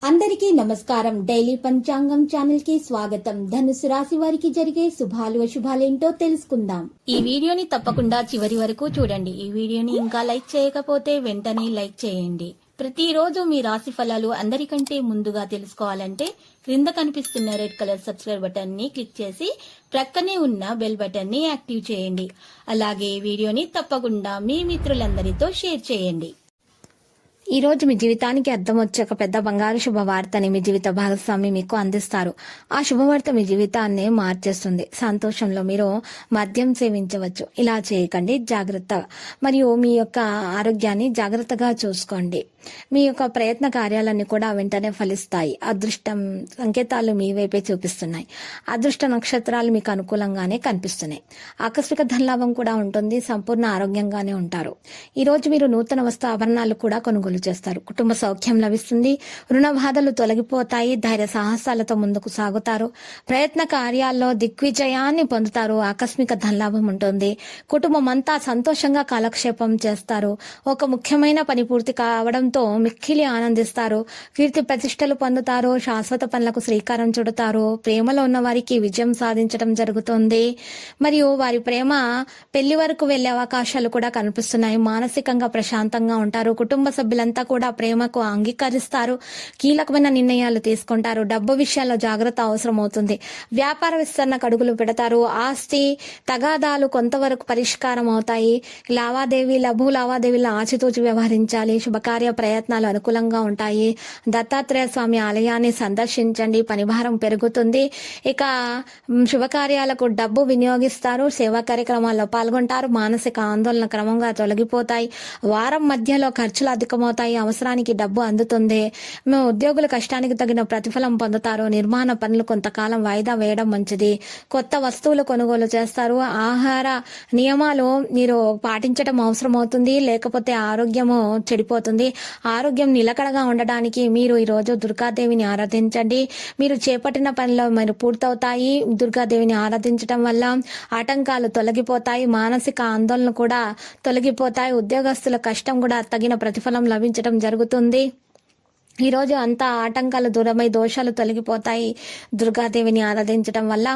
అందరికీ నమస్కారం. డైలీ పంచాంగం ఛానల్ కి స్వాగతం. ధనుసు రాశి వారికి జరిగే శుభాలు అశుభాలేంటో తెలుసుకుందాం. ఈ వీడియోని తప్పకుండా చివరి వరకు చూడండి. ఈ వీడియోని ఇంకా లైక్ చేయకపోతే వెంటనే లైక్ చేయండి. ప్రతిరోజు మీ రాశి ఫలాలు అందరికంటే ముందుగా తెలుసుకోవాలంటే క్రింద కనిపిస్తున్న రెడ్ కలర్ సబ్స్క్రైబ్ బటన్ ని క్లిక్ చేసి ప్రక్కనే ఉన్న బెల్ బటన్ ని యాక్టివ్ చేయండి. అలాగే వీడియోని తప్పకుండా మీ మిత్రులందరితో షేర్ చేయండి. ఈ రోజు మీ జీవితానికి అర్థం వచ్చే ఒక పెద్ద బంగారు శుభవార్తని మీ జీవిత భాగస్వామి మీకు అందిస్తారు. ఆ శుభవార్త మీ జీవితాన్ని మార్చేస్తుంది. సంతోషంలో మీరు మద్యం సేవించవచ్చు. ఇలా చేయకండి, జాగ్రత్త. మరియు మీ యొక్క ఆరోగ్యాన్ని జాగ్రత్తగా చూసుకోండి. మీ యొక్క ప్రయత్న కార్యాలన్నీ కూడా వెంటనే ఫలిస్తాయి. అదృష్టం సంకేతాలు మీ వైపే చూపిస్తున్నాయి. అదృష్ట నక్షత్రాలు మీకు అనుకూలంగానే కనిపిస్తున్నాయి. ఆకస్మిక ధనలాభం కూడా ఉంటుంది. సంపూర్ణ ఆరోగ్యంగానే ఉంటారు. ఈ రోజు మీరు నూతన వస్తు ఆభరణాలు కూడా కొనుగోలు చేస్తారు. కుటుంబ సౌఖ్యం లభిస్తుంది. రుణ బాధలు తొలగిపోతాయి. ధైర్య సాహసాలతో ముందుకు సాగుతారు. ప్రయత్న కార్యాల్లో దిగ్విజయాన్ని పొందుతారు. ఆకస్మిక ధనలాభం ఉంటుంది. కుటుంబం అంతా సంతోషంగా కాలక్షేపం చేస్తారు. ఒక ముఖ్యమైన పని పూర్తి కావడంతో మిక్కిలి ఆనందిస్తారు. కీర్తి ప్రతిష్టలు పొందుతారు. శాశ్వత పనులకు శ్రీకారం చుడతారు. ప్రేమలో ఉన్న వారికి విజయం సాధించడం జరుగుతుంది. మరియు వారి ప్రేమ పెళ్లి వరకు వెళ్లే అవకాశాలు కూడా కనిపిస్తున్నాయి. మానసికంగా ప్రశాంతంగా ఉంటారు. కుటుంబ సభ్యులంతా కూడా ప్రేమకు అంగీకరిస్తారు. కీలకమైన నిర్ణయాలు తీసుకుంటారు. డబ్బు విషయాల్లో జాగ్రత్త అవసరం అవుతుంది. వ్యాపార విస్తరణకు అడుగులు పెడతారు. ఆస్తి తగాదాలు కొంతవరకు పరిష్కారం అవుతాయి. లఘు లావాదేవీలు ఆచితూచి వ్యవహరించాలి. శుభకార్య ప్రయత్నాలు అనుకూలంగా ఉంటాయి. దత్తాత్రేయ స్వామి ఆలయాన్ని సందర్శించండి. పనిభారం పెరుగుతుంది. ఇక శుభకార్యాలకు డబ్బు వినియోగిస్తారు. సేవా కార్యక్రమాల్లో పాల్గొంటారు. మానసిక ఆందోళన క్రమంగా తొలగిపోతాయి. వారం మధ్యలో ఖర్చులు అధికమవుతాయి. అవసరానికి డబ్బు అందుతుంది. ఉద్యోగుల కష్టానికి తగిన ప్రతిఫలం పొందుతారు. నిర్మాణ పనులు కొంతకాలం వాయిదా వేయడం మంచిది. కొత్త వస్తువులు కొనుగోలు చేస్తారు. ఆహార నియమాలు మీరు పాటించడం అవసరం అవుతుంది. లేకపోతే ఆరోగ్యము చెడిపోతుంది. ఆరోగ్యం నిలకడగా ఉండడానికి మీరు ఈ రోజు దుర్గాదేవిని ఆరాధించండి. మీరు చేపట్టిన పనిలో మీరు పూర్తవుతాయి. దుర్గాదేవిని ఆరాధించడం వల్ల ఆటంకాలు తొలగిపోతాయి. మానసిక ఆందోళన కూడా తొలగిపోతాయి. ఉద్యోగస్తుల కష్టం కూడా తగిన ప్రతిఫలం లభించడం జరుగుతుంది. ఈ రోజు అంతా ఆటంకాలు దూరమై దోషాలు తొలగిపోతాయి. దుర్గాదేవిని ఆరాధించడం వల్ల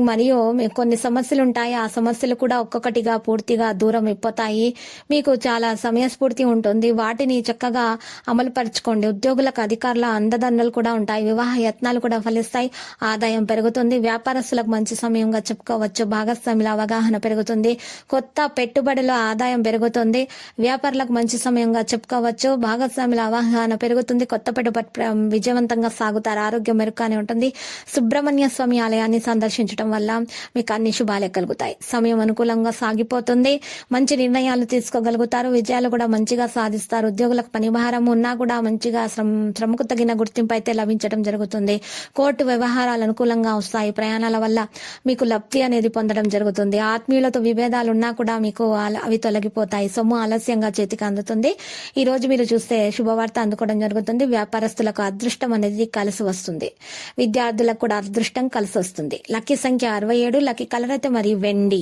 మరియు కొన్ని సమస్యలు ఉంటాయి. ఆ సమస్యలు కూడా ఒక్కొక్కటిగా పూర్తిగా దూరం అయిపోతాయి. మీకు చాలా సమయస్ఫూర్తి ఉంటుంది. వాటిని చక్కగా అమలు పరచుకోండి. ఉద్యోగులకు అధికారుల అందదండలు కూడా ఉంటాయి. వివాహ యత్నాలు కూడా ఫలిస్తాయి. ఆదాయం పెరుగుతుంది. వ్యాపారస్తులకు మంచి సమయంగా చెప్పుకోవచ్చు. భాగస్వాముల అవగాహన పెరుగుతుంది. కొత్త పెట్టుబడుల ఆదాయం పెరుగుతుంది. వ్యాపారులకు మంచి సమయంగా చెప్పుకోవచ్చు. భాగస్వాముల అవగాహన పెరుగుతుంది. కొత్త పెట్టుబడి విజయవంతంగా సాగుతారు. ఆరోగ్యం మెరుగ్గానే ఉంటుంది. సుబ్రహ్మణ్య స్వామి ఆలయాన్ని సందర్శించడం వల్ల మీకు అన్ని శుభాలే కలుగుతాయి. సమయం అనుకూలంగా సాగిపోతుంది. మంచి నిర్ణయాలు తీసుకోగలుగుతారు. విజయాలు కూడా మంచిగా సాధిస్తారు. ఉద్యోగులకు పని భారం ఉన్నా కూడా మంచిగా శ్రమకు తగిన గుర్తింపు అయితే లభించడం జరుగుతుంది. కోర్టు వ్యవహారాలు అనుకూలంగా వస్తాయి. ప్రయాణాల వల్ల మీకు లబ్ధి అనేది పొందడం జరుగుతుంది. ఆత్మీయులతో విభేదాలు ఉన్నా కూడా మీకు అవి తొలగిపోతాయి. సొమ్ము ఆలస్యంగా చేతికి అందుతుంది. ఈ రోజు మీరు చూస్తే శుభవార్త అందుకోవడం జరుగుతుంది. వ్యాపారస్తులకు అదృష్టం అనేది కలిసి వస్తుంది. విద్యార్థులకు కూడా అదృష్టం కలిసి వస్తుంది. లక్కీ సంఖ్య 67. లక్కీ కలర్ అయితే మరి వెండి.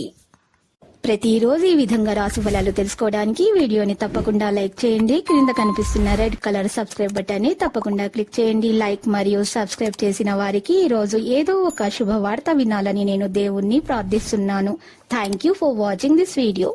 ప్రతిరోజు ఈ విధంగా రాశి ఫలాలు తెలుసుకోవడానికి వీడియోని తప్పకుండా లైక్ చేయండి. క్రింద కనిపిస్తున్న రెడ్ కలర్ సబ్స్క్రైబ్ బటన్ ని తప్పకుండా క్లిక్ చేయండి. లైక్ మరియు సబ్స్క్రైబ్ చేసిన వారికి ఈ రోజు ఏదో ఒక శుభవార్త వినాలని నేను దేవుణ్ణి ప్రార్థిస్తున్నాను. Thank you for watching this video.